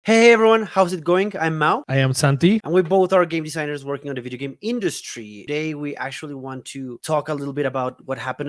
Hey everyone, how's it going? I'm Mau, I am Santi. and we both are game designers working on the video game industry. Today, we actually want to talk a little bit about what happened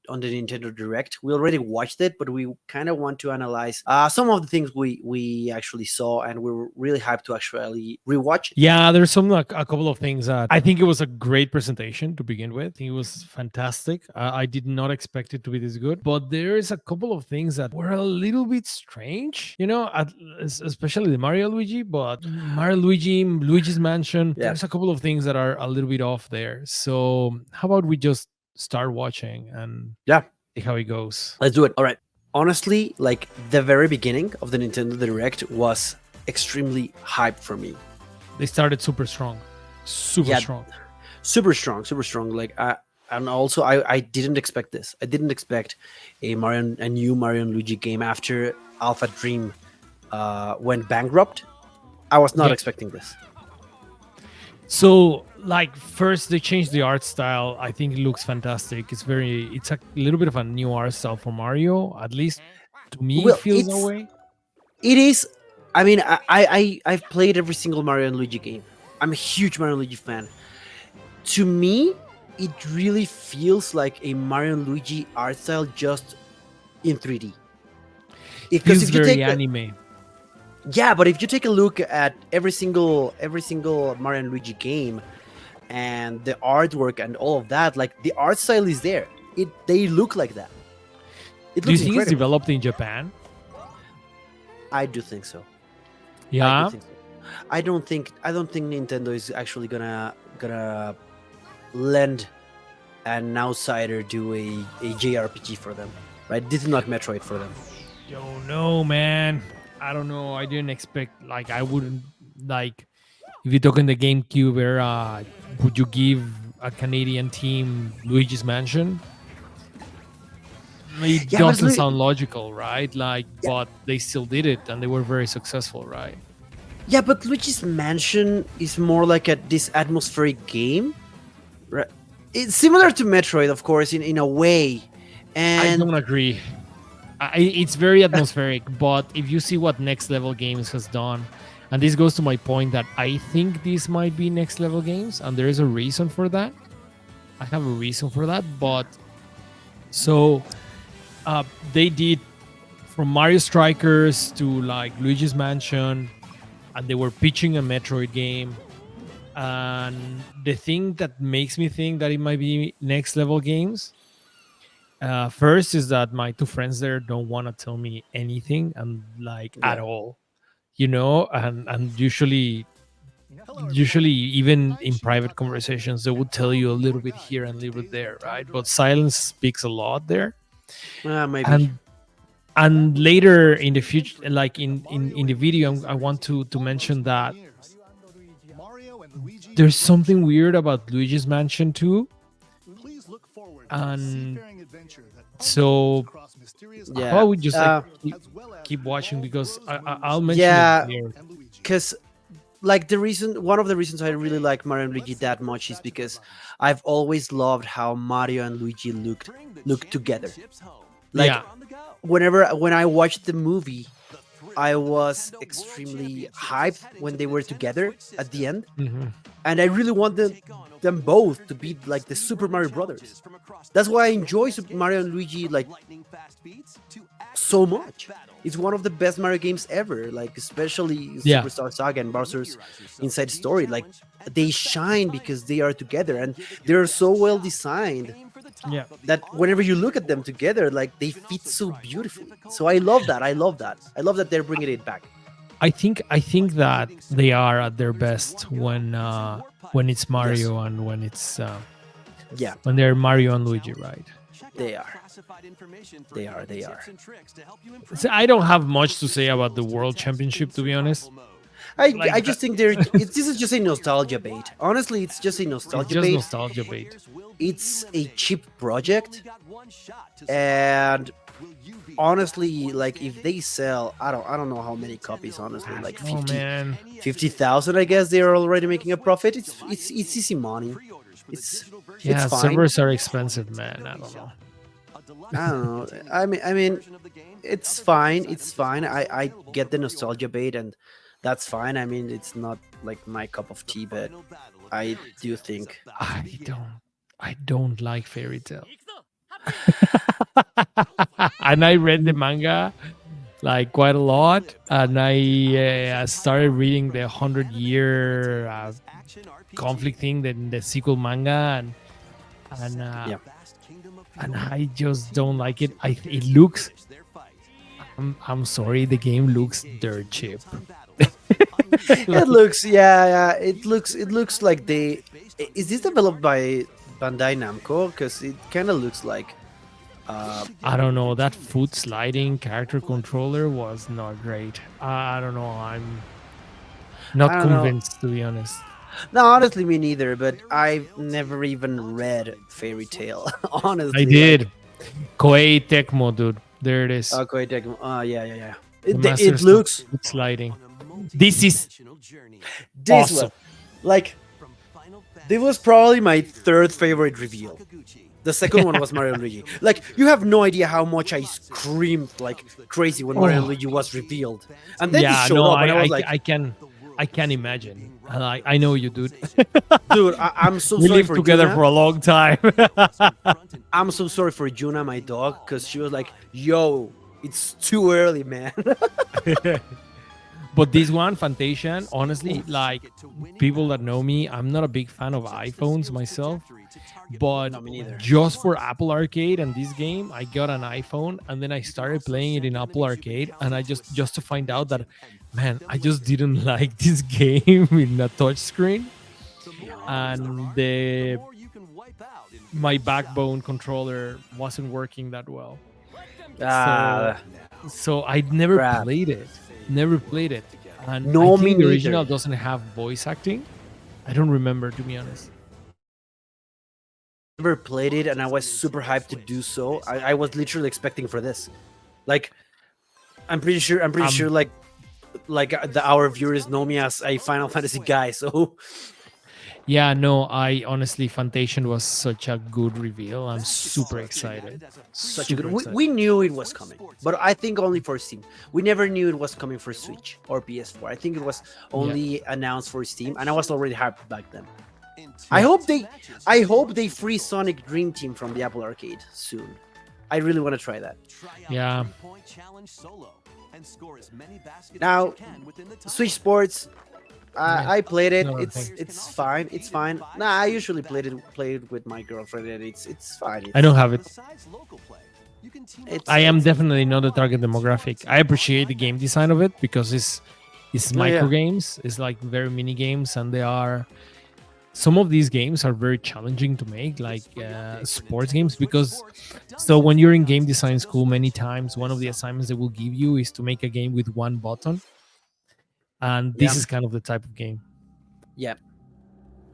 on the Nintendo Direct. We already watched it, but we kind of want to analyze some of the things we actually saw, and we were really hyped to actually rewatch it. Yeah, there's a couple of things that I think it was a great presentation to begin with. I think it was fantastic. I did not expect it to be this good, but there is a couple of things that were a little bit strange, especially the Mario Luigi, but Mario Luigi, Luigi's Mansion, Yeah, there's a couple of things that are a little bit off there. So, how about we just start watching and yeah, see how it goes? let's do it. All right. Honestly, like the very beginning of the Nintendo Direct was extremely hyped for me. They started super strong. Super Yeah, strong. super strong. And also I didn't expect this. I didn't expect a new Mario and Luigi game after Alpha Dream went bankrupt. I was not Yeah. expecting this. So, like, first they changed the art style. I think it looks fantastic. It's a little bit of a new art style for Mario. At least to me, it Well, feels that way. it is. I mean, I've played every single Mario and Luigi game. I'm a huge Mario and Luigi fan. To me, it really feels like a Mario and Luigi art style just in 3D. Because Feels if you very take anime. Yeah, but if you take a look at every single Mario and Luigi game and the artwork and all of that, like the art style is there. They look like that. It Do you looks think it's incredible. developed in Japan? I do think so. I do Yeah. think so. I don't think Nintendo is actually gonna lend an outsider do a JRPG for them. Right? This is not Metroid for them. Don't know, man. I don't know. I didn't expect. Like, I wouldn't like. If you talk in the GameCube era, would you give a Canadian team Luigi's Mansion? It Yeah, but doesn't sound logical, right? Like, yeah, but they still did it, and they were very successful, right? yeah, but Luigi's Mansion is more like this atmospheric game. Right. It's similar to Metroid, of course, in a way. I And don't agree. It's very atmospheric, but if you see what Next Level Games has done, and this goes to my point that I think this might be Next Level Games, and there is a reason for that. I have a reason for that, but so they did from Mario Strikers to like Luigi's Mansion, and they were pitching a Metroid game. And the thing that makes me think that it might be Next Level Games, first is that my two friends there don't want to tell me anything and like at yeah, all, and usually even in private conversations they would tell you a little bit here and a little bit there, right? But silence speaks a lot there. maybe. And later in the future, like in the video, I want to mention that there's something weird about Luigi's Mansion 2. And so how Yeah. about we just like keep watching, because I'll mention Yeah, it here. because like one of the reasons I really like Mario and Luigi that much is because I've always loved how Mario and Luigi looked together. Like Yeah. when I watched the movie, I was extremely hyped when they were together at the end, Mhm. and I really wanted them both to be like the Super Mario Brothers. That's why I enjoy Super Mario and Luigi like so much. It's one of the best Mario games ever. Like especially Yeah. Superstar Saga and Bowser's Inside Story. Like they shine because they are together and they're so well designed Yeah. that whenever you look at them together, like they fit so beautifully. So I love that. I love that. I love that they're bringing it back. I think that they are at their best when it's Mario and Yeah, when they're Mario and Luigi, right? they are. They are. So I don't have much to say about the World Championship, to be honest. Like I just think this is just a nostalgia bait. Honestly, it's just a it's nostalgia just bait. nostalgia bait. It's a cheap project, and honestly, like if they sell, I don't know how many copies. Honestly, like Oh man. 50,000. I guess they are already making a profit. It's easy money. It's Yeah, fine. servers are expensive, man. I don't know. I don't know. I mean, it's fine. It's fine. I get the nostalgia bait, and that's fine. I mean, it's not like my cup of tea, but I do think. I don't like fairy tale. And I read the manga like quite a lot, and I started reading the 100 year conflict thing, the sequel manga, and uh, Yeah. and I just don't like it. It looks. I'm sorry, the game looks dirt cheap. It Like, looks, yeah. It looks like they. Is this developed by Bandai Namco? Because it kind of looks like. I don't know. That foot sliding character controller was not great. I don't know. I'm I not don't know. convinced, to be honest. No, honestly, me neither. But I've never even read Fairy Tale. I Honestly, like, did. Koei Tecmo, dude. There it is. Koei Tecmo. Yeah. The It Masters of looks Foot Sliding. This is this awesome. one. Like, this was probably my third favorite reveal. The second one was Mario and Luigi. Like, you have no idea how much I screamed like crazy when Mario and Oh, Luigi was revealed, and then he yeah. showed No, up, and I was like, I can imagine. I know you, dude. "Dude, I'm so We sorry lived for together Juna. for a long time. I'm so sorry for Juna, my dog, because she was like, yo, it's too early, man." But this one, Fantasian, honestly, like people that know me, I'm not a big fan of iPhones myself. But No, me neither. just for Apple Arcade and this game, I got an iPhone and then I started playing it in Apple Arcade, and I just to find out that, man, I just didn't like this game in a touch screen, and the my backbone controller wasn't working that well. So Ah, I never crap. played it. Never played it. And I No, me think the original neither. doesn't have voice acting. I don't remember, to be honest. Never played it, and I was super hyped to do so. I was literally expecting for this. Like, I'm pretty sure. I'm pretty Um sure. Our viewers know me as a Final Fantasy guy. So yeah, no, I honestly, Fantasian was such a good reveal. I'm super excited. such a good. Super We excited. knew it was coming, but I think only for Steam. We never knew it was coming for Switch or PS4. I think it was Yeah. only announced for Steam, and I was already hyped back then. I Yeah. hope they, I hope they free Sonic Dream Team from the Apple Arcade soon. I really want to try that. Yeah. Now, Switch Sports. Yeah. I played it. Another It's thing. it's fine. It's fine. Nah, I usually played it with my girlfriend, and it's fine. I don't have it. It's I am it's definitely not the target demographic. I appreciate the game design of it because it's no, micro yeah. games. It's like very mini games, and they are some of these games are very challenging to make, like sports games. Because so when you're in game design school, many times one of the assignments they will give you is to make a game with one button, and Yeah. this is kind of the type of game. Yeah.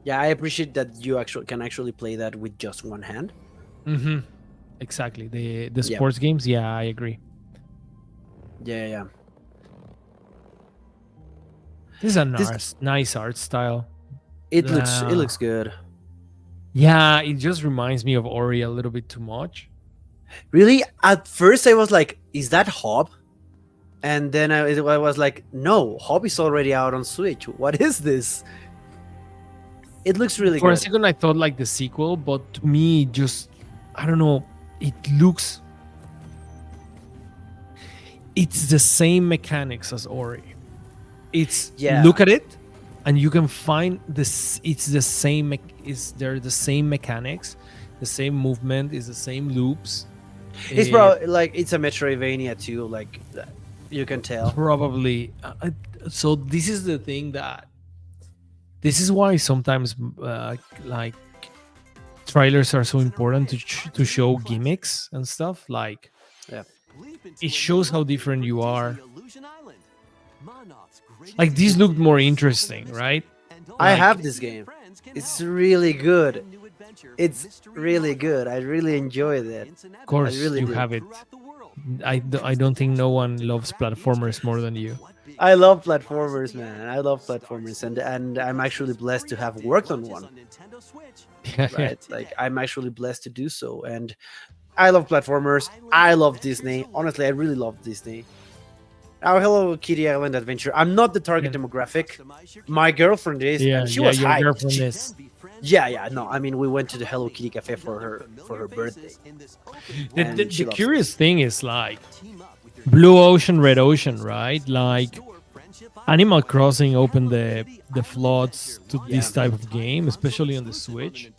Yeah, I appreciate that you actually can actually play that with just one hand. Hmm. Exactly, the Yeah. sports games. Yeah, I agree. Yeah. This is a This nice art style. it looks good. Yeah, it just reminds me of Ori a little bit too much. Really, at first I was like, "Is that Hob?" And then I was like, "No, Hob is already out on Switch. What is this?" It looks really For a good. second, I thought like the sequel, but to me, just I don't know. It looks. It's the same mechanics as Ori. It's Yeah. look at it, and you can find this. It's the same. Is there the same mechanics, the same movement, is the same loops. It's Eh, probably like it's a Metroidvania too. Like, you can tell. probably. So this is the thing that. This is why sometimes like trailers are so important to show gimmicks and stuff. Like Yeah. it shows how different you are. Like these looked more interesting, right? I Like, have this game. It's really good. It's really good. I really enjoy that. of course, really you do. have it. I don't think no one loves platformers more than you. I love platformers, man. I love platformers, and I'm actually blessed to have worked on one. Right? Like, I'm actually blessed to do so, and I love platformers. I love Disney. Honestly, I really love Disney. Our Hello Kitty Island Adventure. I'm not the target Yeah, demographic. My girlfriend is, yeah, and she yeah. was Your hyped. girlfriend is. Yeah. No, I mean, we went to the Hello Kitty Cafe for her birthday, and The she loves it. curious thing is like blue ocean, red ocean, right? Like Animal Crossing opened the floods to Yeah. this type of game, especially on the Switch.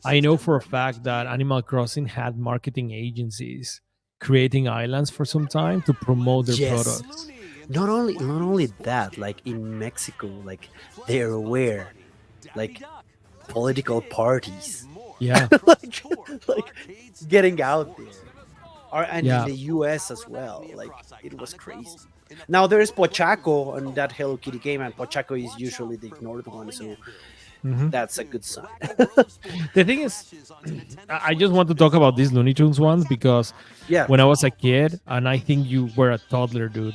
I know for a fact that Animal Crossing had marketing agencies creating islands for some time to promote their Yes. products. Not only that, like in Mexico, like they're aware, like political parties, Yeah, like like getting out there, or and in yeah. the U.S. as well. Like it was crazy. Now there is Pochaco on that Hello Kitty game, and Pochaco is usually the ignored one, so Mhm. that's a good sign. The thing is, I just want to talk about these Looney Tunes ones because Yeah. when I was a kid, and I think you were a toddler, dude,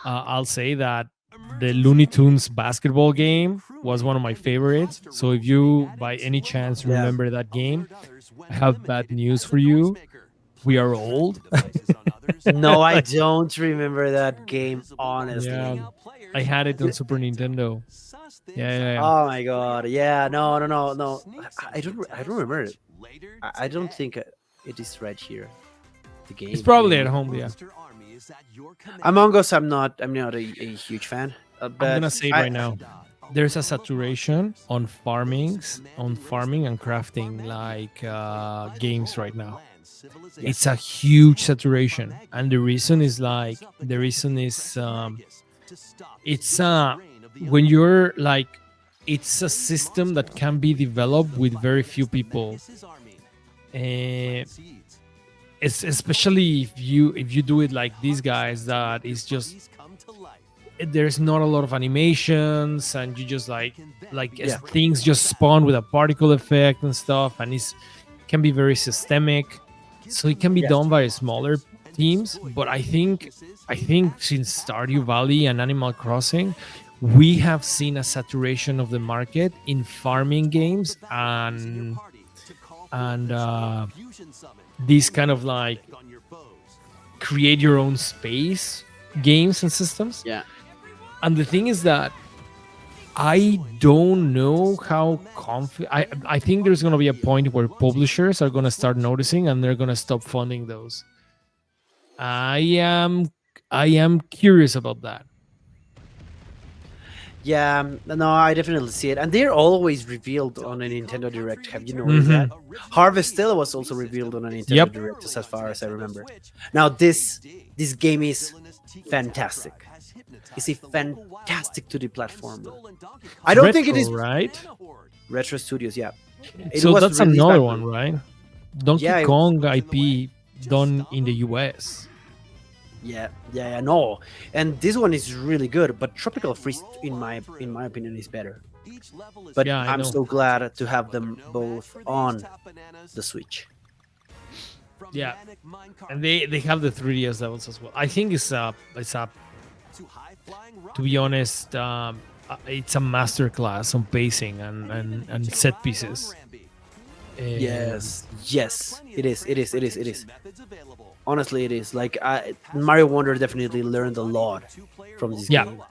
I'll say that the Looney Tunes basketball game was one of my favorites. So if you, by any chance, Yeah. remember that game, I have bad news for you. We are old. No, I Like, don't remember that game, yeah, honestly. I had it on Yeah. Super Nintendo. Yeah, yeah, yeah. Oh my god. Yeah. No. No. No. No. I don't remember it. I don't think it is right here. The It's game. probably at Maybe home. Yeah, Among Us. I'm not a huge fan. I'm But gonna say it I right now. There's a saturation on farming and crafting like games right now. It's yes. a huge saturation, and the reason is it's when you're like it's a system that can be developed with very few people. It's especially if you do it like these guys, that is just there's not a lot of animations, and you just like as Yeah. things just spawn with a particle effect and stuff, and it's can be very systemic, so it can be Yes. done by smaller teams. But I think since Stardew Valley and Animal Crossing, we have seen a saturation of the market in farming games and these kind of like create your own space games and systems. Yeah. And the thing is that I don't know how I think there's going to be a point where publishers are going to start noticing and they're going to stop funding those. I am I am curious about that. Yeah. No, I definitely see it, and they're always revealed on a Nintendo Direct. Have you noticed Hmm. that? Harvestella was also revealed on a Nintendo Yep. Direct, as far as I remember. Now this game is fantastic. It's a fantastic 2D platformer. I don't think it Retro, is right? Retro Studios. Yeah, it So was that's released another back one, when. right? Donkey Yeah, Kong IP done in the US. yeah. No, and this one is really good. But Tropical Freeze, in my opinion, is better. But Yeah, I I'm know. so glad to have them both on the Switch. Yeah. And they have the 3DS levels as well. I think it's a to be honest, it's a masterclass on pacing and set pieces. Yes, it is. Honestly, it is. Like Mario Wonder definitely learned a lot from this Yeah. game.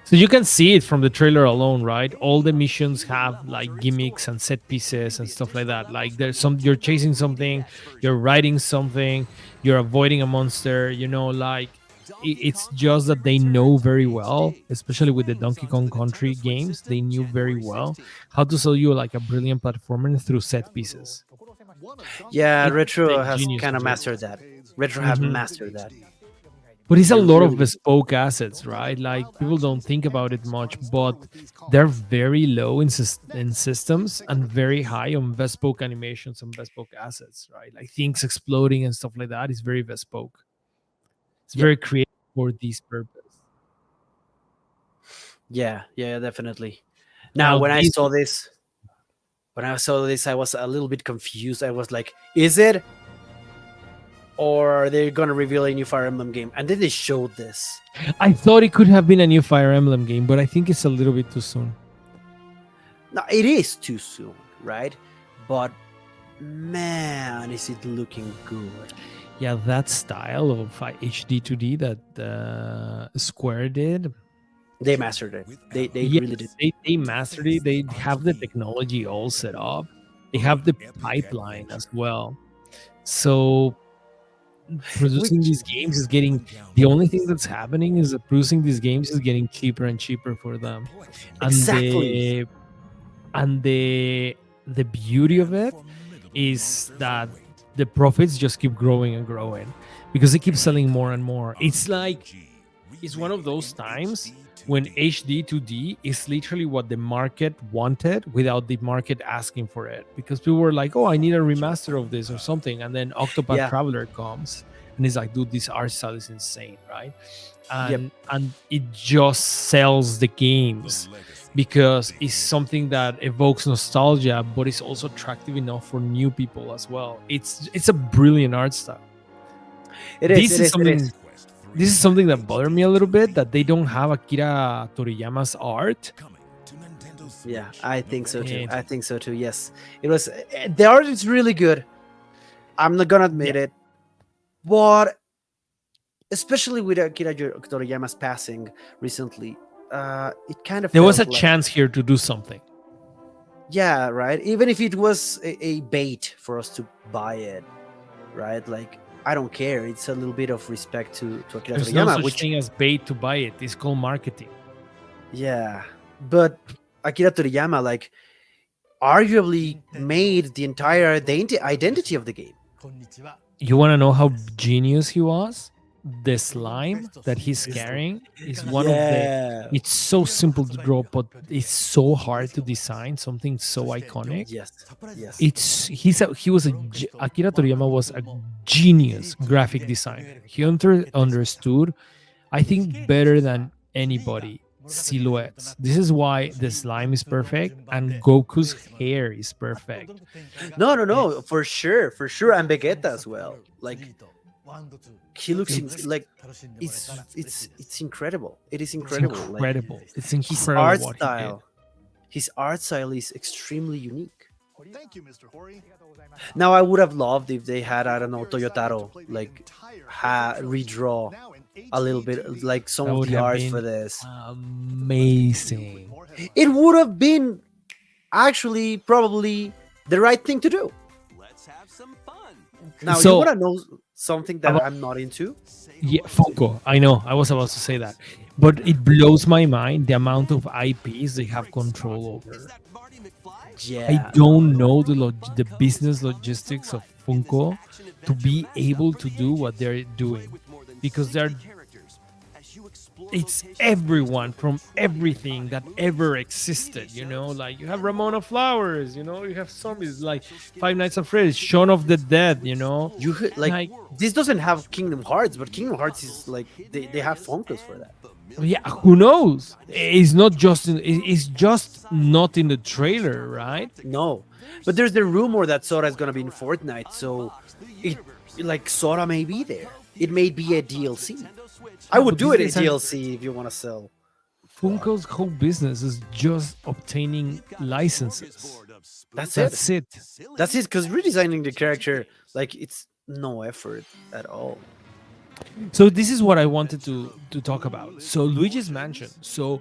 So you can see it from the trailer alone, right? All the missions have like gimmicks and set pieces and stuff like that. Like there's some you're chasing something, you're riding something, you're avoiding a monster, like it's just that they know very well, especially with the Donkey Kong Country games, they knew very well how to sell you like a brilliant platformer through set pieces. Yeah, It's the Retro has genius kind of of it. mastered that. Retro have Mhm. mastered that. But it's a They're lot really of good. bespoke assets, right? Like people don't think about it much, but they're very low in systems and very high on bespoke animations and bespoke assets, right? Like things exploding and stuff like that is very bespoke. It's Yep. very creative for this purpose. Yeah, definitely. Now, Now this when I saw this, I was a little bit confused. I was like, is it, or are they gonna reveal a new Fire Emblem game? And then they showed this. I thought it could have been a new Fire Emblem game, but I think it's a little bit too soon. Now, it is too soon, right? But Man, is it looking good? Yeah, that style of HD 2D that Square did. They mastered it. They Yes, really did. they mastered it. They have the technology all set up. They have the pipeline as well. So producing Which these games is getting, the only thing that's happening is that producing these games is getting cheaper and cheaper for them. And exactly? the beauty of it is that the profits just keep growing and growing because they keep selling more and more. It's like, it's one of those times when HD 2D is literally what the market wanted without the market asking for it, because people were like, oh, I need a remaster of this or something, and then Octopath Yeah. Traveler comes and it's like, dude, this art style is insane, right? Yep. And it just sells the games because it's something that evokes nostalgia, but it's also attractive enough for new people as well. It's a brilliant art style. It is. This It is is. It something is. this is something that bothered me a little bit, that they don't have Akira Toriyama's art. Yeah, I think so too. And I think so too. Yes, it was. The art is really good. I'm not gonna yeah, admit it, but especially with Akira Toriyama's passing recently, it kind of there was a felt like, chance here to do something. yeah, right. Even if it was a bait for us to buy it, right? Like, I don't care. It's a little bit of respect to Akira There's no Toriyama, such which, thing as bait to buy it. It's called marketing. yeah, but Akira Toriyama, like, arguably made the entire identity of the game. You want to know how genius he was? The slime that he's carrying is one of the. Yeah. It's so simple to draw, but it's so hard to design something so iconic. Yes. Yes. He was Akira Toriyama was a genius graphic designer. He understood, I think, better than anybody, silhouettes. This is why the slime is perfect and Goku's hair is perfect. No, no, no. For sure, and Vegeta as well. Like, he looks like it's incredible. It is It's incredible. Like, incredible. It's his incredible art what he did. style, his art style is extremely unique. Now, I would have loved if they had, I don't know, Toyotaro, like, redraw a little bit, like, some That of would the have art been for this. amazing. It would have been actually probably the right thing to do. Now, you So want to know something that about, I'm not into? yeah, Funko. I know. I was about to say that, but it blows my mind the amount of IPs they have control over. I Yeah. don't know the business logistics of Funko to be able to do what they're doing, because it's everyone from everything that ever existed. Like you have Ramona Flowers. You have zombies like Five Nights at Freddy's, Shaun of the Dead. Like, Like, this doesn't have Kingdom Hearts, but Kingdom Hearts is like, they have Funkos for that. yeah, who knows? It's not just it's just not in the trailer, right? No, but there's the rumor that Sora is gonna be in Fortnite, so it, like, Sora may be there. It may be a DLC. I Yeah, would but do these it in guys are DLC if you want to sell. Funko's whole business is just obtaining licenses. That's it. That's it. That's it. Because redesigning the character, like, it's no effort at all. So this is what I wanted to talk about. So Luigi's Mansion. So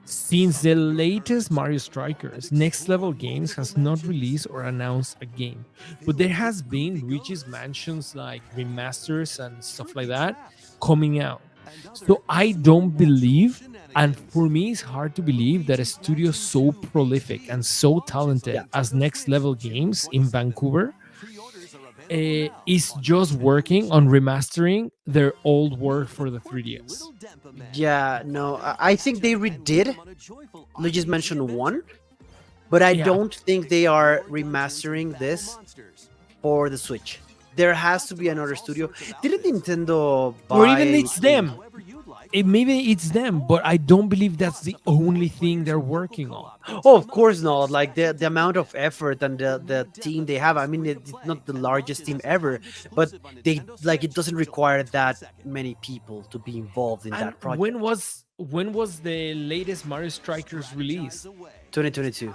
since the latest Mario Strikers, Next Level Games has not released or announced a game, but there has been Luigi's Mansions like remasters and stuff like that coming out. So I don't believe, and for me it's hard to believe that a studio so prolific and so talented Yeah. as Next Level Games in Vancouver is just working on remastering their old work for the 3DS. Yeah, no, I think they redid Luigi's Mansion 1, but I Yeah. don't think they are remastering this for the Switch. There has to be another studio. Didn't Nintendo buy? Or even it's them. Maybe it's them, but I don't believe that's the only thing they're working on. Oh, of course not. Like, the amount of effort and the team they have. I mean, it's not the largest team ever, but it doesn't require that many people to be involved in And that project. when was the latest Mario Strikers release? 2022.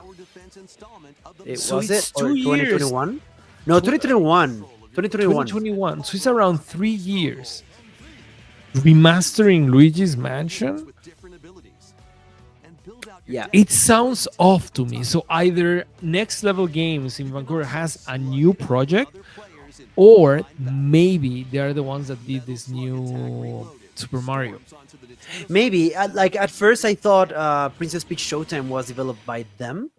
So Was it's it, or 2 years. 2021? No, 2021. 2021. 2021. So it's around 3 years. Remastering Luigi's Mansion? Yeah. It sounds off to me. So either Next Level Games in Vancouver has a new project, or maybe they are the ones that did this new Super Mario. Maybe. Like at first, I thought Princess Peach Showtime was developed by them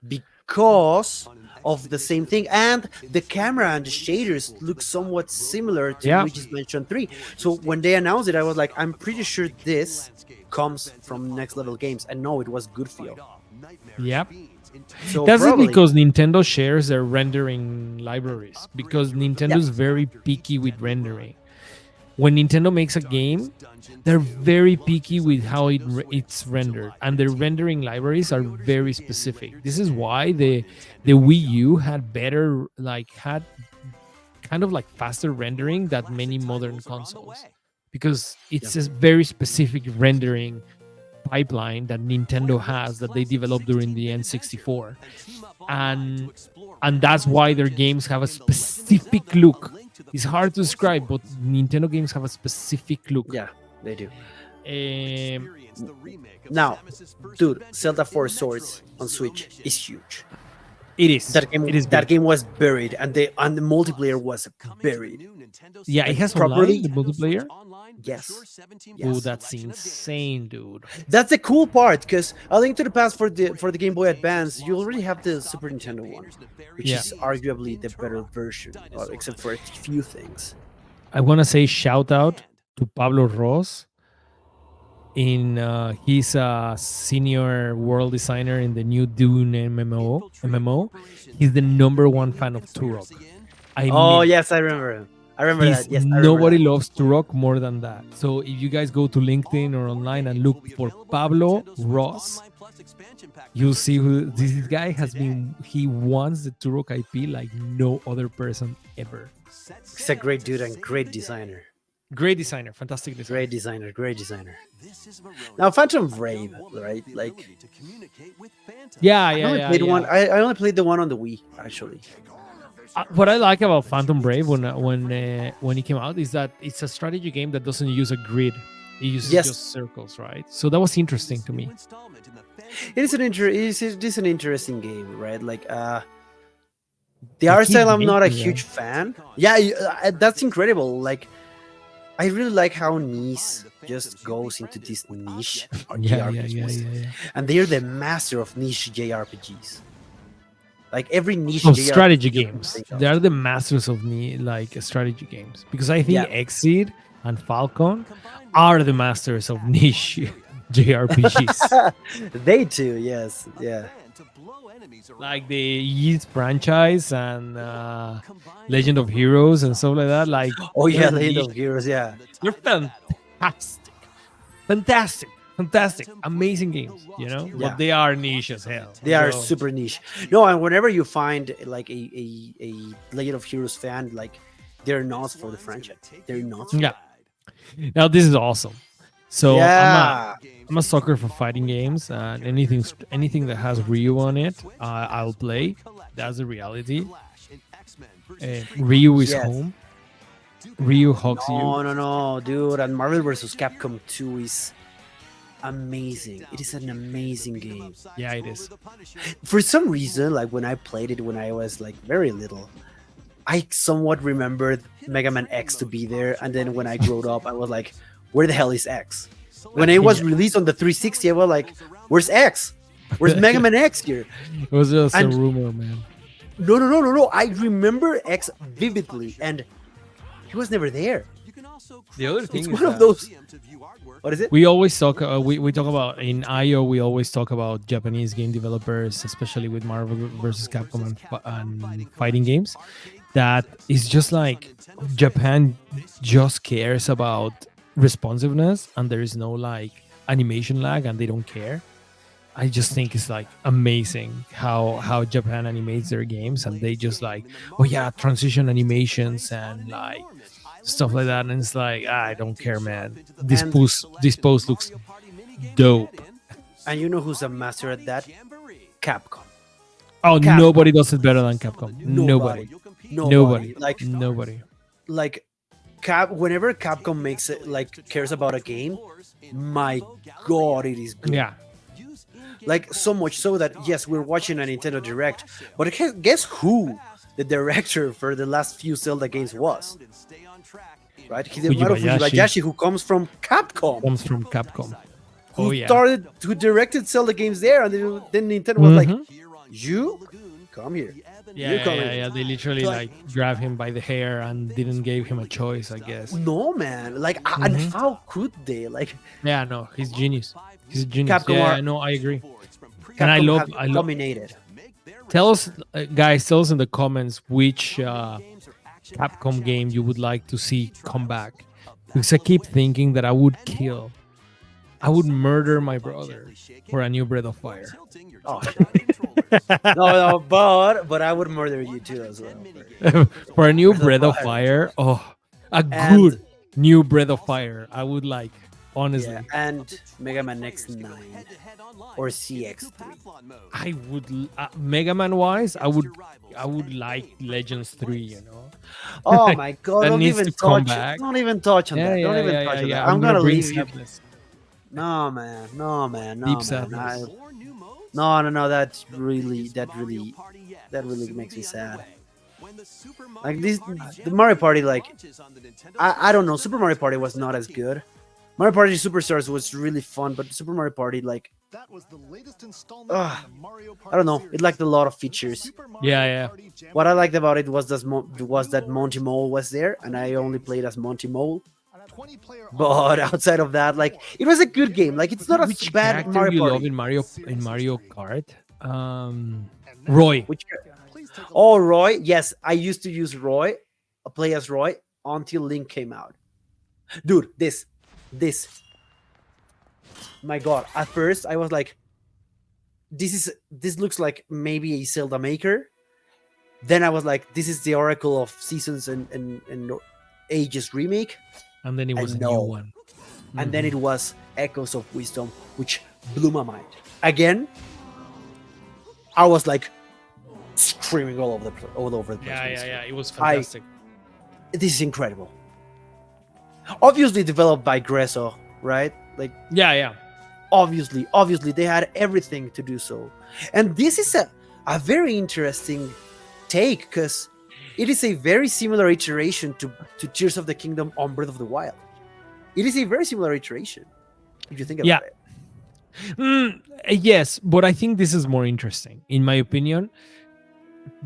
because of the same thing, and the camera and the shaders look somewhat similar to Yeah. Luigi's Mansion 3. So when they announced it, I was like, I'm pretty sure this comes from Next Level Games, and no, it was Goodfield. Yep. So That's probably, it because Nintendo shares their rendering libraries because Nintendo's very picky with rendering. When Nintendo makes a game, they're very picky with how it's rendered, and their rendering libraries are very specific. This is why the Wii U had better, had kind of like faster rendering than many modern consoles, because it's a very specific rendering pipeline that Nintendo has that they developed during the N64, and that's why their games have a specific look. It's hard to describe, but Nintendo games have a specific look. yeah, they do. Um, Now, dude, Zelda 4 Swords on Switch is huge. it is. That game, It is that big. game was buried, and the multiplayer was buried. Yeah, it has properly- online, the multiplayer. Yes. Oh, Yes. that's insane, dude. That's the cool part, because A Link to the Past for the Game Boy Advance, you already have the Super Nintendo one, which Yeah. is arguably the better version, except for a few things. I want to say shout out to Pablo Ross. He's a senior world designer in the new Dune MMO. He's the #1 fan of Turok. Oh yes, I remember him. I remember that. Yes, I remember nobody that. loves Turok more than that. So if you guys go to LinkedIn or online and look for Pablo Ross, you'll see who this guy has been. He wants the Turok IP like no other person ever. He's a great dude and great designer. Great designer, fantastic designer. Great designer, great designer. Now, Phantom Brave, right? Like, Yeah, I yeah, only yeah. played yeah. one. I only played the one on the Wii, actually. What I like about Phantom Brave when it came out is that it's a strategy game that doesn't use a grid. It uses Yes. just circles, right? So that was interesting to me. It is it is an interesting game, right? Like, the They art keep style, I'm not a making them. huge fan. Yeah, that's incredible. Like, I really like how Nice just goes into this niche Yeah, JRPGs, and they are the master of niche JRPGs. Like every niche Of JRPG strategy you can games. think of. They are the masters of strategy games, because I think Yeah. Exceed and Falcon are the masters of niche JRPGs. They too, yes, yeah. Like the Yeast franchise and Legend of Heroes and stuff like that. Like, Oh yeah, they're Legend niche. of Heroes, yeah. They're fantastic, amazing games, Yeah. but they are niche as hell. They are So, super niche. No, and whenever you find like a Legend of Heroes fan, like they're not for the franchise. They're not. For yeah. Now this is awesome. So Yeah. I'm a sucker for fighting games, and anything that has Ryu on it, I'll play. That's the reality. Ryu is Yes. home. Ryu hugs you. No, dude. And Marvel vs. Capcom 2 is amazing. It is an amazing game. Yeah, it is. For some reason, like when I played it when I was like very little, I somewhat remembered Mega Man X to be there, and then when I grew up, I was like, "Where the hell is X?" When it was released on the 360, I was like, "Where's X? Where's Mega Man X here?" It was just And- a rumor, man. No. I remember X vividly, and he was never there. The other thing It's is one of that those. What is it? we always talk. We talk about in IO. We always talk about Japanese game developers, especially with Marvel versus Capcom and fighting games. That is just like Japan just cares about responsiveness, and there is no like animation lag, and they don't care. I just think it's like amazing how Japan animates their games, and they just like, oh yeah, transition animations and like stuff like that, and it's like, I don't care, man. This And- post looks dope. And you know who's a master at that? Capcom. Oh, Capcom. nobody does it better than Capcom. Nobody. Nobody. Nobody. Nobody. Like whenever Capcom makes it, like, cares about a game, my god, it is good. Yeah. Like, so much so that, yes, we're watching a Nintendo Direct, but guess who the director for the last few Zelda games was? Right? Hidemaru Fujibayashi Fujibayashi, who comes from Capcom, comes from Capcom. Oh yeah. who directed Zelda games there, and then Nintendo was like, Mhm. "You come here." Yeah, You yeah, come yeah, here. yeah. They literally Like, like grabbed him by the hair and didn't give him a choice, I guess. no, man. Like, and Mhm. how could they? Like, Yeah, no, he's genius. He's a genius. Capcom Yeah, are I know, I agree. And Capcom has I love. dominated. Tell us, guys, tell us in the comments which Capcom game you would like to see come back. Because I keep thinking that I would murder my brother for a new Breath of Fire. Oh, no, but I would murder you too as well. For a new Breath of Breath of Fire. Fire. Oh, a And good new Breath of Fire. I would like, honestly. yeah, and Mega Man X9 or CX3. I would Mega Man wise, I would like Legends 3, you know. Oh my god! That Don't needs even to come touch. back. Don't even touch on Yeah, that. yeah, Don't even yeah, touch yeah, on yeah. that. I'm gonna bring leave you. sadness. No, man. No, man. No, Deep man. sadness. No. That really makes me sad. Like this, the Mario Party. Like, I don't know. Super Mario Party was not as good. Mario Party Superstars was really fun, but Super Mario Party, like, I don't know. It lacked a lot of features. Yeah, yeah. What I liked about it was that Monty Mole was there, and I only played as Monty Mole. But outside of that, like, it was a good game. Like, it's not as Which bad character Mario you Party. love in Mario Kart? Roy. Which Oh, Roy. Yes, I used to use Roy, play as Roy, until Link came out. Dude, this. My God. At first, I was like, this looks like maybe a Zelda maker. Then I was like, this is the Oracle of Seasons and Ages remake. And then it was a no. new one. And then it was Echoes of Wisdom, which blew my mind. Again, I was like screaming all over the place. Yeah. It was fantastic. This is incredible. Obviously developed by Gresso, right? Like, Yeah. obviously they had everything to do so. And this is a very interesting take, because it is a very similar iteration to Tears of the Kingdom on Breath of the Wild. It is a very similar iteration, if you think about it. Yes, but I think this is more interesting, in my opinion.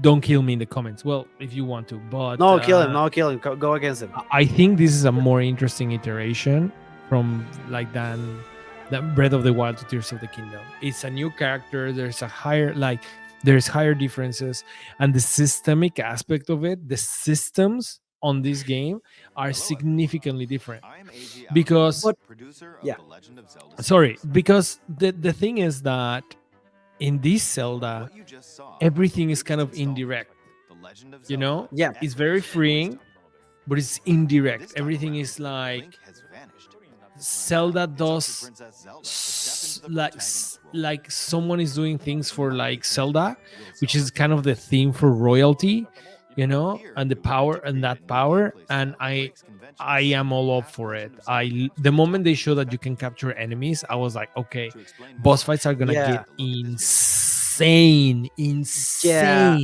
Don't kill me in the comments. Well, if you want to, but No, kill him. Go against him. I think this is a more interesting iteration from like than Breath of the Wild to Tears of the Kingdom. It's a new character. There's higher differences, and the systemic aspect of it, the systems on this game are significantly different. Because because the thing is that in this Zelda, everything is kind of indirect. You know? Yeah. It's very freeing, but it's indirect. Everything is like Zelda does like someone is doing things for like Zelda, which is kind of the theme for royalty, you know, and the power and that power. And I am all up for it. The moment they show that you can capture enemies, I was like, okay, boss fights are gonna get insane. Yeah.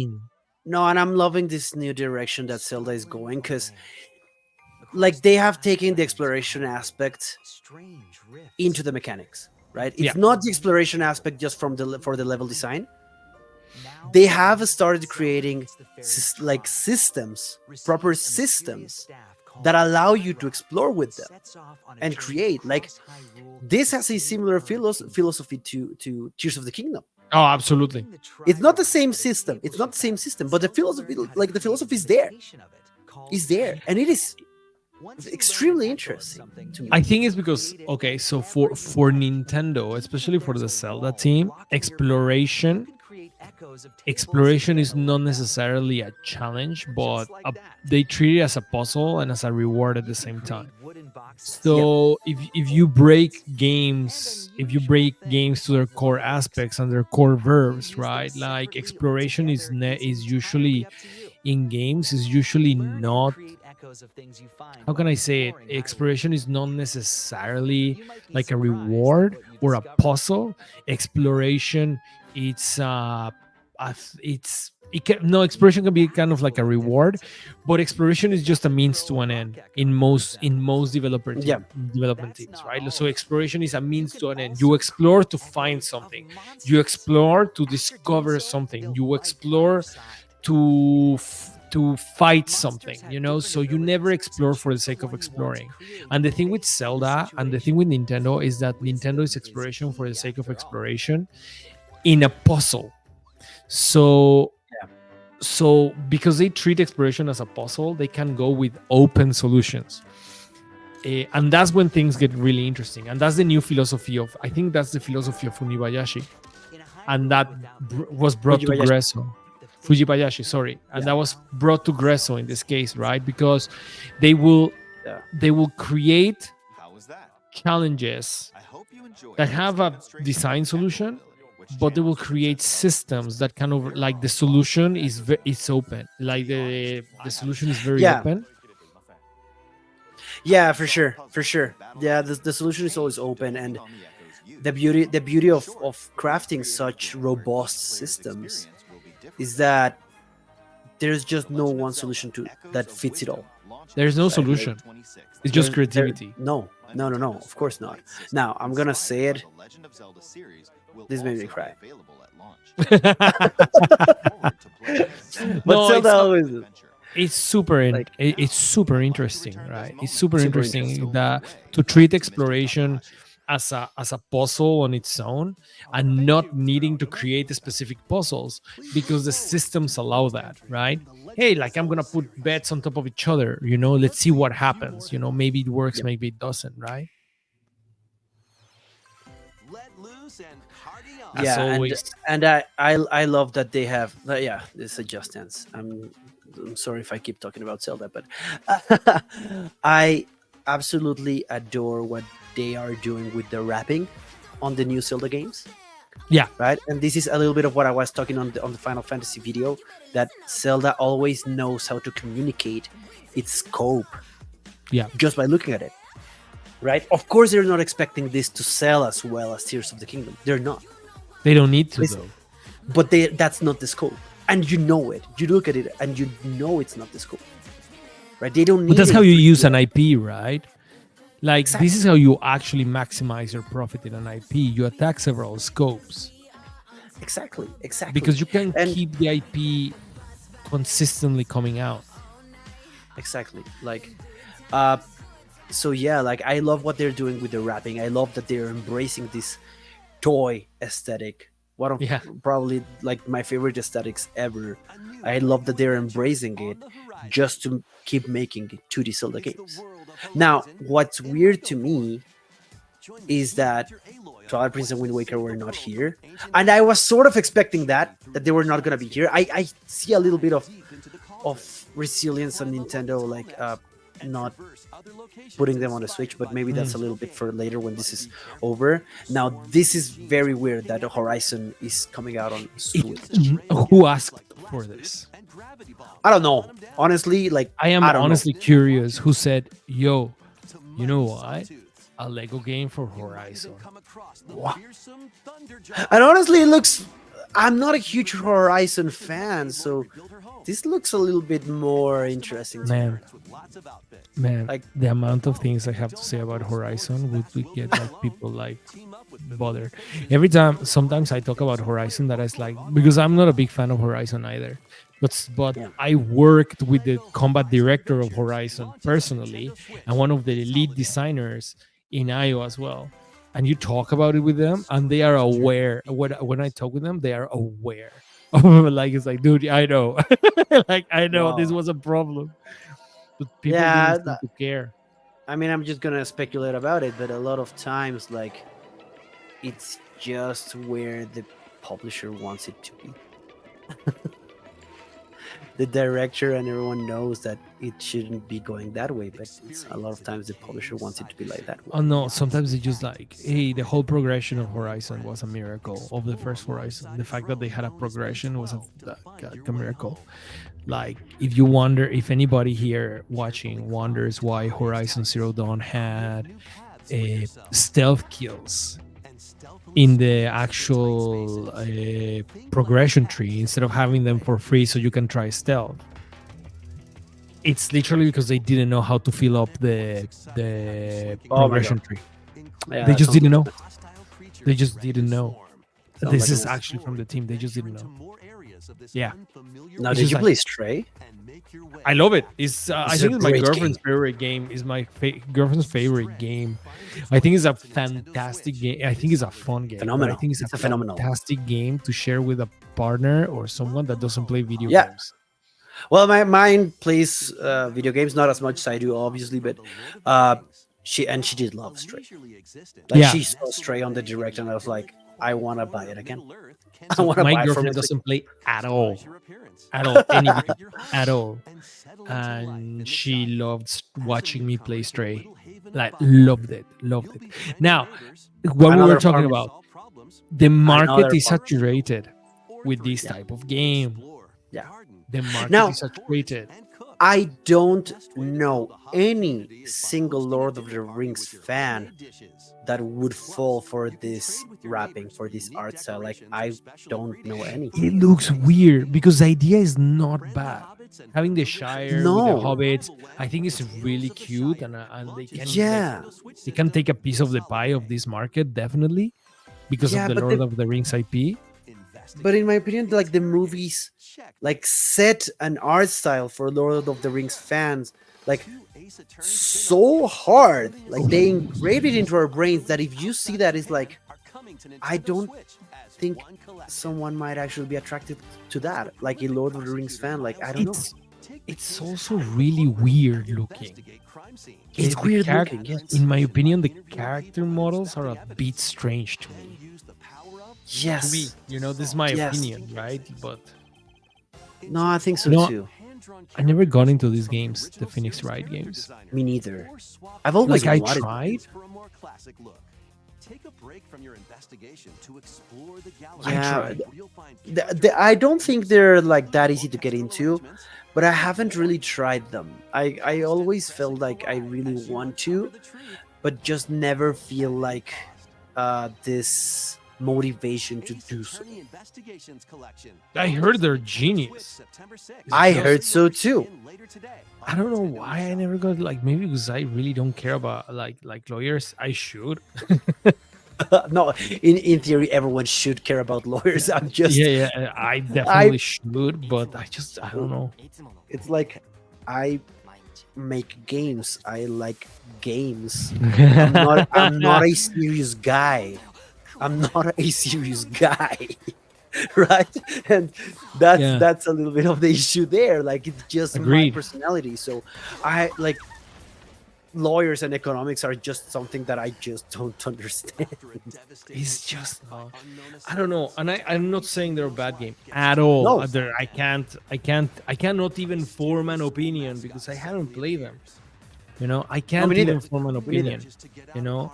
No, and I'm loving this new direction that Zelda is going, because like they have taken the exploration aspect into the mechanics, right? It's not the exploration aspect just for the level design. They have started creating like systems, proper systems that allow you to explore with them and create. Like, this has a similar philosophy to Tears of the Kingdom. Oh, absolutely. It's not the same system. But the philosophy is there. Is there, and it is extremely interesting to me. I think it's because, okay, so for Nintendo, especially for the Zelda team, exploration is not necessarily a challenge, but they treat it as a puzzle and as a reward at the same time. So if you break games to their core aspects and their core verbs, right? Like exploration is usually in games is usually not, how can I say it? Exploration is not necessarily like a reward or a puzzle. Exploration, it's it can, no, exploration can be kind of like a reward, but exploration is just a means to an end in most Yeah. development teams, right? So exploration is a means to an end. You explore to find something, you explore to discover something, you explore to fight something, so you never explore for the sake of exploring. And the thing with Zelda and the thing with Nintendo is that Nintendo is exploration for the sake of exploration in a puzzle. So Yeah. so because they treat exploration as a puzzle, they can go with open solutions. And that's when things get really interesting, and that's the new philosophy of, I think that's the philosophy of Funibayashi, and that was brought to Fujibayashi. Fujibayashi, sorry, and Yeah. that was brought to Gresso in this case, right? Because they will Yeah. create challenges that have a design solution, but they will create systems that can over, like the solution is it's open, like the solution is very Yeah. open. Yeah, for sure, for sure. Yeah, the solution is always open, and the beauty of crafting such robust systems is that there's just no one solution to that fits it all. There's no Right? Like, solution. It's just creativity. no, of course not. Now I'm gonna say it. This made me cry. But No, Zelda always it's super like it's super interesting, right? It's super super interesting interesting. that to treat exploration as a puzzle on its own, and not needing to create specific puzzles because the systems allow that, right? Hey, like, I'm gonna put beds on top of each other, let's see what happens, maybe it works, Yeah. maybe it doesn't, right? As Yeah, always. and I love that they have yeah, it's a Just Dance. I'm sorry if I keep talking about Zelda, but I absolutely adore what they are doing with the rapping on the new Zelda games. Yeah. Right, and this is a little bit of what I was talking on the Final Fantasy video, that Zelda always knows how to communicate its scope Yeah. just by looking at it. Right, of course they're not expecting this to sell as well as Tears of the Kingdom. They're not. They don't need to, It's- though. But that's not the scope, and you know it. You look at it and you know it's not the scope. Right, they don't need But that's it how you to- use an IP, right? Like, Exactly. this is how you actually maximize your profit in an IP. You attack several scopes exactly because you can And- keep the IP consistently coming out. exactly like so yeah, like I love what they're doing with the rapping. I love that they're embracing this toy aesthetic, one of Yeah. probably like my favorite aesthetics ever. I love that they're embracing it just to keep making 2D Zelda games. Now what's weird to me is that Twilight Princess and Wind Waker were not here, and I was sort of expecting that they were not going to be here. I see a little bit of resilience on Nintendo, like not putting them on the Switch, but maybe that's a little bit for later when this is over. Now this is very weird that Horizon is coming out on Switch. Who asked for this? I don't know, honestly. Like I am don't know. honestly curious who said, yo, you know what? A Lego game for Horizon. Wow. And honestly, it looks. I'm not a huge Horizon fan, so this looks a little bit more interesting. To me. Man, Like- the amount of things I have to say about Horizon would get like people like bothered. Every time, sometimes I talk about Horizon, that is like, because I'm not a big fan of Horizon either. But Yeah. I worked with the combat director of Horizon personally, and one of the lead designers in IO as well. And you talk about it with them, and they are aware. When I talk with them, they are aware. Like, it's like, dude, I know, like, I know this Wow. was a problem, but people Yeah, didn't seem to care. I mean, I'm just gonna speculate about it, but a lot of times, like, it's just where the publisher wants it to be. the director and everyone knows that it shouldn't be going that way, but it's, a lot of times the publisher wants it to be like that way. Oh no, sometimes they just like, hey, the whole progression of Horizon was a miracle of the first Horizon. The fact that they had a progression was a miracle. Like, if you wonder, if anybody here watching wonders why Horizon Zero Dawn had stealth kills in the actual progression tree instead of having them for free so you can try stealth, it's literally because they didn't know how to fill up the progression tree. Yeah, They that just sounds didn't know. good. They just didn't know. Sounds This like is a- actually from the team. They just didn't know. Yeah. Now, It's did just you like- play Stray? I love it. It's I It's think a it's my great girlfriend's favorite game. Is my girlfriend's favorite game. I think it's a fantastic game. I think it's a fun game. but Phenomenal. I think it's It's a a phenomenal. fantastic game to share with a partner or someone that doesn't play video Yeah. games. Well, my mine plays video games, not as much as I do, obviously, but she did love Stray. Like, Yeah. she saw Stray on the direct, and I was like, I want to buy it again. I So want to my buy it from girlfriend it. doesn't play at all, any game, at all, and she loved watching me play Stray. Like, loved it. Now, what we Another were talking farm- about, the market Another is farm- saturated with this type of game. Yeah. The market Now- is saturated. I don't know any single Lord of the Rings fan that would fall for this wrapping, for this art style. Like, I don't know any. It looks weird because the idea is not bad. Having the Shire No. with the hobbits, I think it's really cute, and they can Yeah. they can take a piece of the pie of this market, definitely, because Yeah, of the but Lord the- of the Rings IP. But in my opinion, like, the movies, like, set an art style for Lord of the Rings fans, like, so hard. Like, they engraved it into our brains that if you see that, it's like, I don't think someone might actually be attracted to that. Like, a Lord of the Rings fan, like, I don't know. It's also really weird looking. It's The weird charac- looking, yes. In my opinion, the character models are a bit strange to me. Yes. To me, this is my Yes. opinion, right? But No, I think so No. too. I never got into these games, the Phoenix Wright games. Me neither. I've always Like, I wanted. tried. Take a break from your investigation to explore the Yeah, galaxy. You'll find I don't think they're like that easy to get into, but I haven't really tried them. I always felt like I really want to, but just never feel like this motivation to do so. I heard they're genius. I heard so too. I don't know why I never got, like, maybe because I really don't care about like lawyers. I should. No, in theory, everyone should care about lawyers. I'm just. Yeah, I definitely should, but I don't know. It's like, I make games. I like games. I'm not a serious guy. I'm not a serious guy. Right? And that's a little bit of the issue there. Like, it's just Agreed. my personality. So I like, lawyers and economics are just something that I just don't understand. It's just I don't know, and I'm not saying they're a bad game at all. No. I cannot even form an opinion because I haven't played them. I can't me neither. even form an Me neither. opinion.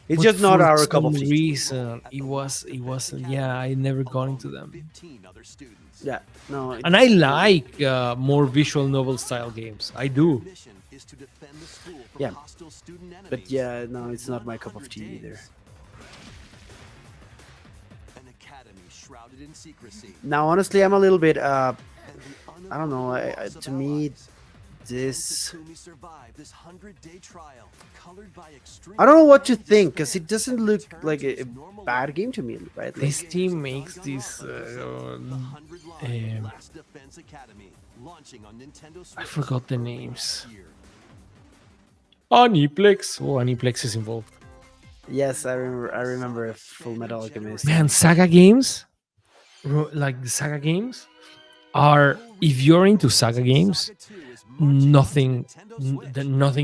It's But just not for our cup of some tea. reason, it wasn't. Yeah, I never got into them. Yeah, no. And I like more visual novel style games. I do. Yeah. But yeah, no, it's not my cup of tea either. Now, honestly, I'm a little bit. I don't know. To me, this. I don't know what to think, because it doesn't look like a bad game to me, right? Like, This team makes this. I forgot the names. Aniplex. Oh, Aniplex is involved. yes, I remember Full Metal Alchemist. Man, Saga games, like the Saga games, are, if you're into Saga games, nothing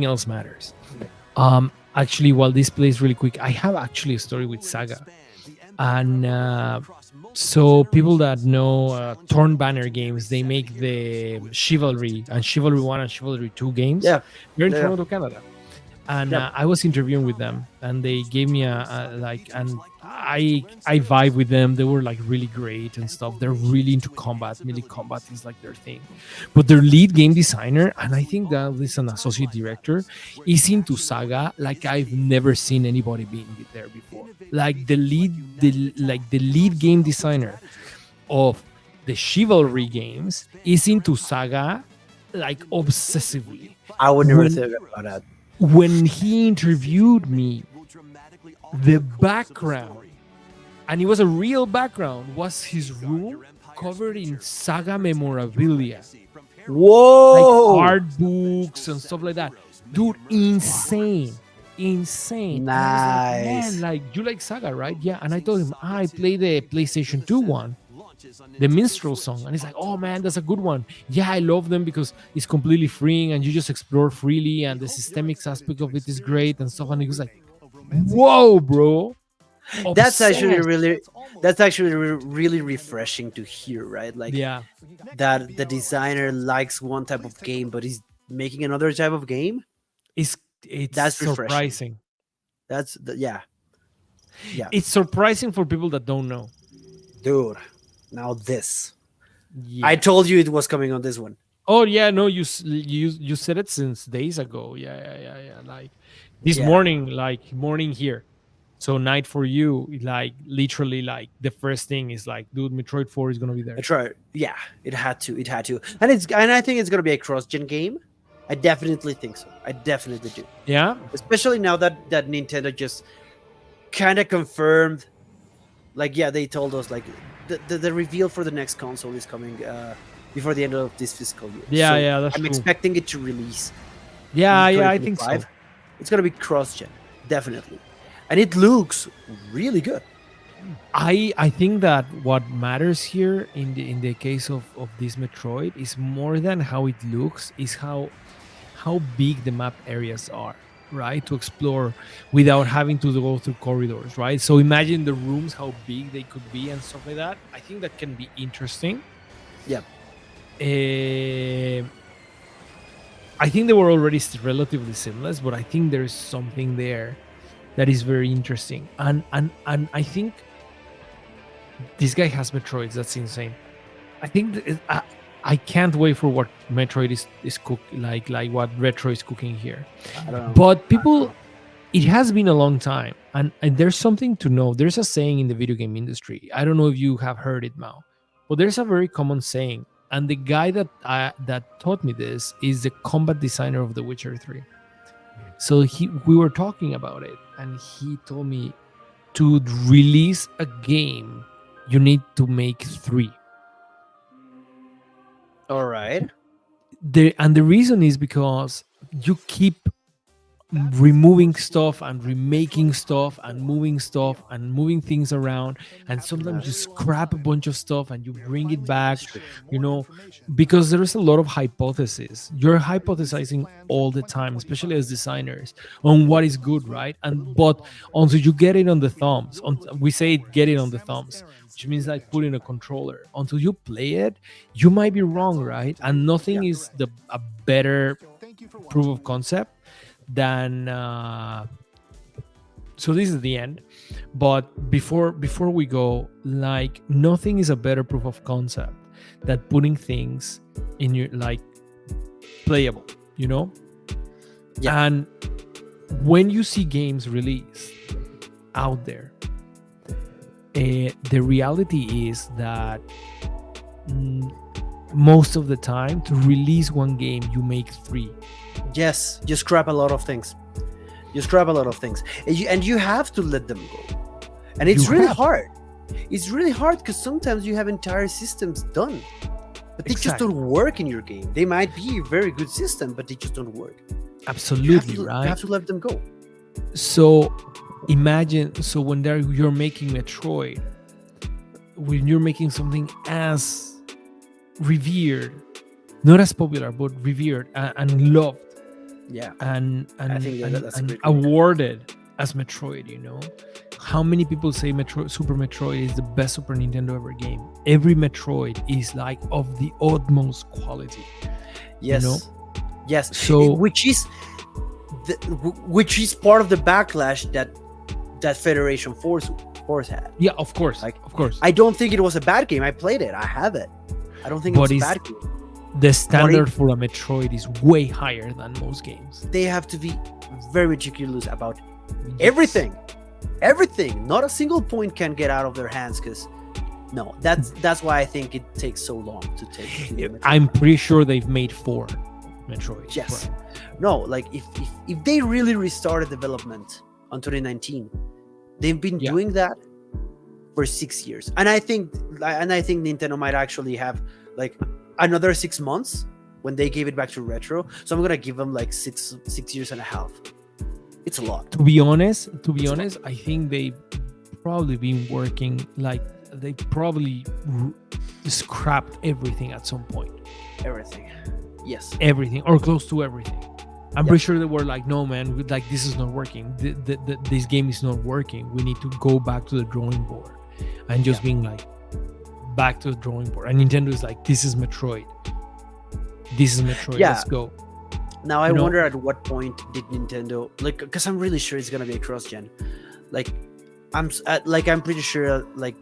else matters. Actually, while this plays really quick, I have actually a story with Saga, and So people that know Torn Banner games, they make the Chivalry and Chivalry 1 and Chivalry 2 games. Yeah, They're in yeah, Toronto, Canada. And yeah. I was interviewing with them, and they gave me a like, and I vibe with them. They were like really great and stuff. They're really into combat. Melee combat is like their thing. But their lead game designer, and I think that is an associate director, is into Saga like I've never seen anybody being there before. Like the lead game designer of the Chivalry games is into Saga like obsessively. I would never When- think about that. When he interviewed me, the background, and it was a real background, was his room covered in Saga memorabilia, like Whoa! art books and stuff like that. Dude, insane. And I was like, Nice. man, like, you like Saga, right? Yeah. And I told him, I play the PlayStation 2 one, the Minstrel song. And he's like, oh man, that's a good one. Yeah, I love them because it's completely freeing and you just explore freely and the systemic aspect of it is great and stuff. And he was like, whoa, bro. That's actually Obsessed. really refreshing to hear, right? Like Yeah. that the designer likes one type of game, but he's making another type of game. It's That's refreshing. surprising. Yeah, It's surprising for people that don't know. dude. Now this, Yeah. I told you it was coming on this one. Oh yeah, no, you said it since days ago. Yeah. Like this Yeah. morning here. So night for you, like literally, like the first thing is like, dude, Metroid 4 is gonna be there. Metroid, yeah, it had to, and I think it's gonna be a cross-gen game. I definitely think so. I definitely do, Yeah, especially now that Nintendo just kind of confirmed. Like, yeah, they told us like the reveal for the next console is coming before the end of this fiscal year. yeah, that's I'm true. expecting it to release. Yeah, in I think so. 2025. It's gonna be cross-gen, definitely, and it looks really good. I think that what matters here in the case of this Metroid is more than how it looks, is how big the map areas are, right? To explore without having to go through corridors, right? So imagine the rooms, how big they could be and stuff like that. I think that can be interesting. Yeah. I think they were already relatively seamless, but I think there's something there that is very interesting. And I think this guy has Metroids. That's insane. I think I can't wait for what Metroid is like what Retro is cooking here. I don't know. But people, it has been a long time, and there's something to know. There's a saying in the video game industry. I don't know if you have heard it, Mau, but there's a very common saying, and the guy that taught me this is the combat designer of The Witcher 3. So we were talking about it, and he told me to release a game, you need to make 3. All right. And the reason is because you keep removing stuff and remaking stuff and moving things around, and sometimes you scrap a bunch of stuff and you bring it back, because there is a lot of hypothesis. You're hypothesizing all the time, especially as designers, on what is good, right? But until you get it on the thumbs, we say get it on the thumbs, which means like putting a controller, until you play it, you might be wrong, right? And nothing is a better proof of concept than so this is the end, but before we go, like, nothing is a better proof of concept than putting things in your, like, playable, Yeah. And when you see games released out there, the reality is that most of the time, to release one game, you make 3. Yes, you scrap a lot of things. And you have to let them go. And it's really hard. It's really hard because sometimes you have entire systems done, but they just don't work in your game. They might be a very good system, but they just don't work. Absolutely, You have to let them go. So imagine, when you're making Metroid, when you're making something as revered, not as popular, but revered and loved, Yeah. and I think that's and great. awarded as Metroid, how many people say Super Metroid is the best Super Nintendo ever game? Every Metroid is like of the utmost quality. Yes. You know? Yes. So which is part of the backlash that Federation Force had. yeah, of course. Like, of course. I don't think it was a bad game. I played it. I have it. I don't think it was a bad game. The standard for a Metroid is way higher than most games. They have to be very meticulous about everything. Not a single point can get out of their hands, because no, that's why I think it takes so long to take. I'm pretty sure they've made 4 Metroids. Yes. Right? No, like if they really restarted development on 2019, they've been doing that for 6 years, and I think Nintendo might actually have like another 6 months when they gave it back to Retro. So I'm gonna give them like six years and a half. It's a lot. To be honest, I think they've probably been working like they probably scrapped everything at some point. Everything. Yes. Everything or close to everything. I'm pretty sure they were like, no, man, like this is not working. This game is not working. We need to go back to the drawing board, and just being like, back to the drawing board. And Nintendo is like, this is Metroid. Let's go. Now I wonder at what point did Nintendo, like, because I'm really sure it's gonna be a cross-gen. Like, I'm pretty sure like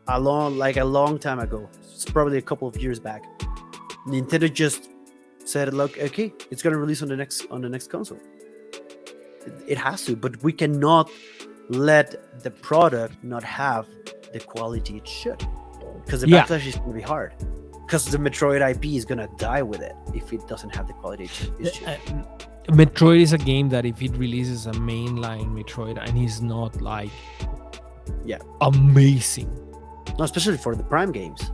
a long time ago, it's probably a couple of years back, Nintendo just said, look, okay, it's gonna release on the next console. It has to, but we cannot let the product not have the quality it should, because the backlash is gonna be hard. Because the Metroid IP is gonna die with it if it doesn't have the quality it should. Metroid is a game that if it releases a mainline Metroid and he's not like amazing, no, especially for the Prime games.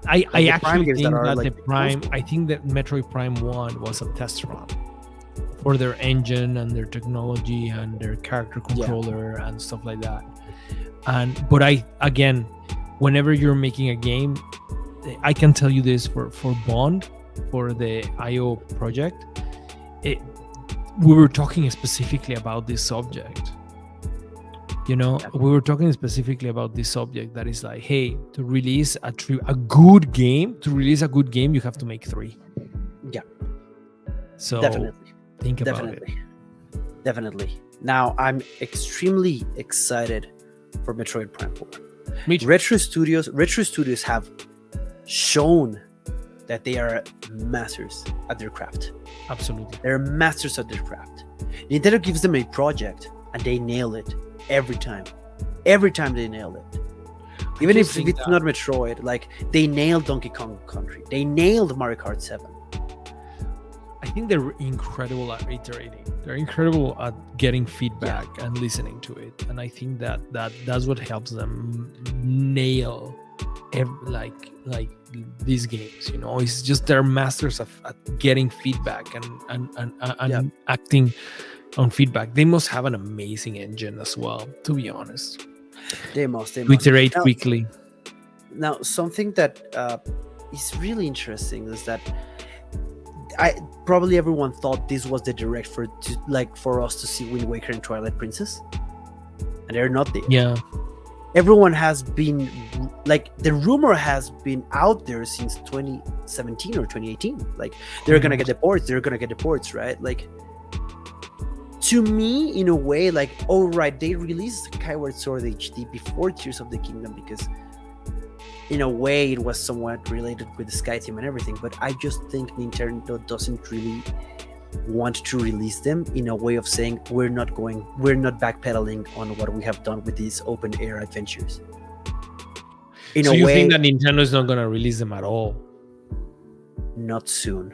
I actually think that like the Prime, I think that Metroid Prime 1 was a test run for their engine and their technology and their character controller and stuff like that. But whenever you're making a game, I can tell you this for Bond, for the IO project, we were talking specifically about this subject. We were talking specifically about this subject that is like, hey, to release a good game, you have to make 3. Yeah. So definitely. Think about it. Definitely. Now I'm extremely excited for Metroid Prime 4. Retro Studios have shown that they are masters at their craft. Absolutely. They're masters at their craft. Nintendo gives them a project and they nail it every time. Every time they nail it. Even if it's not Metroid, like they nailed Donkey Kong Country. They nailed Mario Kart 7. I think they're incredible at iterating. They're incredible at getting feedback and listening to it. And I think that's what helps them nail like these games. It's just they're masters at getting feedback and acting on feedback. They must have an amazing engine as well, to be honest. They must iterate quickly. Now, something that is really interesting is that probably everyone thought this was the direct for us to see Wind Waker and Twilight Princess, and they're not there. Yeah. Everyone has been like, the rumor has been out there since 2017 or 2018. Like they're gonna get the ports, right? Like, to me, in a way, like, oh right, they released Skyward Sword HD before Tears of the Kingdom because in a way it was somewhat related with the Sky Team and everything, but I just think Nintendo doesn't really want to release them in a way of saying we're not backpedaling on what we have done with these open air adventures. So you think that Nintendo is not going to release them at all? Not soon.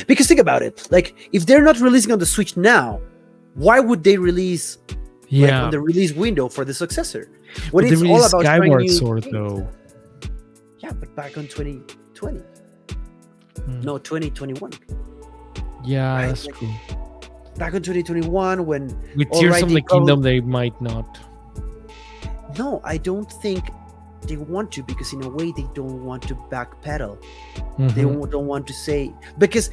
Because think about it, like if they're not releasing on the Switch now, why would they release on the release window for the successor? When it's all about Skyward Sword though. Yeah, but back on 2020. No, 2021. Yeah, right? That's true. Back in 2021, when with Tears of the Kingdom, they might not. No, I don't think they want to, because in a way they don't want to backpedal. They don't want to say, because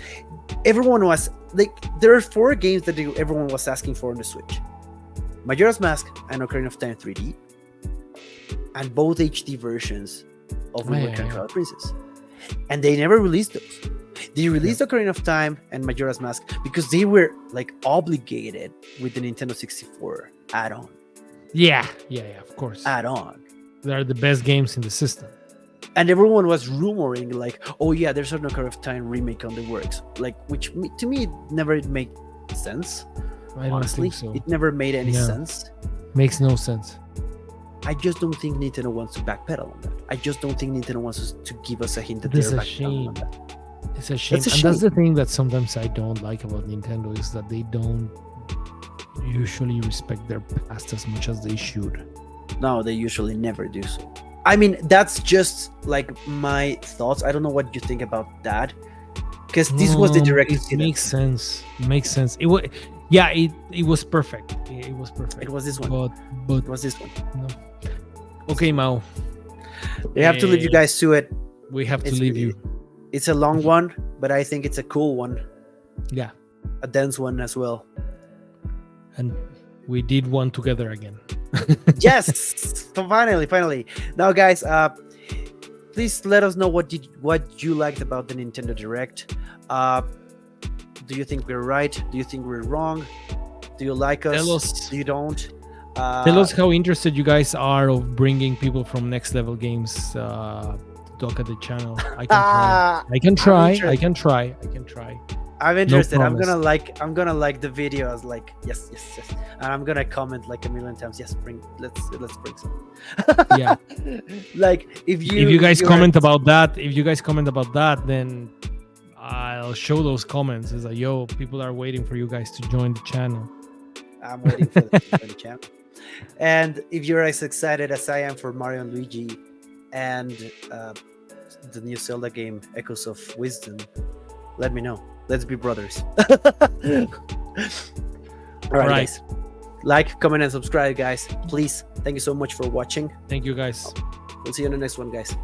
everyone was like, there are 4 games that everyone was asking for on the Switch. Majora's Mask and Ocarina of Time 3D, and both HD versions of Wind Waker and Twilight Princess. And they never released those. They released Ocarina of Time and Majora's Mask because they were like obligated with the Nintendo 64 add-on. Yeah, of course. Add-on. They're the best games in the system. And everyone was rumoring like, oh yeah, there's an Ocarina of Time remake on the works. Like, which to me, it never made sense. I don't Honestly, think so. it never made any sense. Makes no sense. I just don't think Nintendo wants to backpedal on that. I just don't think Nintendo wants us to give us a hint that That's they're a backpedaling shame. on that. It's a shame. That's a And that's shame. the thing that sometimes I don't like about Nintendo is that they don't usually respect their past as much as they should. No, they usually never do so. I mean, that's just like my thoughts. I don't know what you think about that. Because this was the direct. It makes sense. It makes sense. It was, yeah. It was perfect. It was perfect. It was this one. But It was this one. no. Okay, Mau. We have to leave you guys to it. We have to It's- leave you. It's a long one, but I think it's a cool one. Yeah, A dense one as well. and we did one together again. Yes. So finally. Now, guys, please let us know what you liked about the Nintendo Direct. Do you think we're right? Do you think we're wrong? Do you like us? Tell us. Do you don't? Tell us how interested you guys are of bringing people from Next Level Games to talk at the channel. I can try. I'm interested. I'm promise. gonna like the videos. Like yes, and I'm gonna comment like a million times. Yes, let's bring some. Yeah. Like if You guys comment about that, then I'll show those comments. It's like, yo, people are waiting for you guys to join the channel. I'm waiting for the channel. And if you're as excited as I am for Mario and Luigi and the new Zelda game, Echoes of Wisdom, let me know. Let's be brothers. All right, guys. Like, comment, and subscribe, guys. Please. Thank you so much for watching. Thank you, guys. We'll see you in the next one, guys.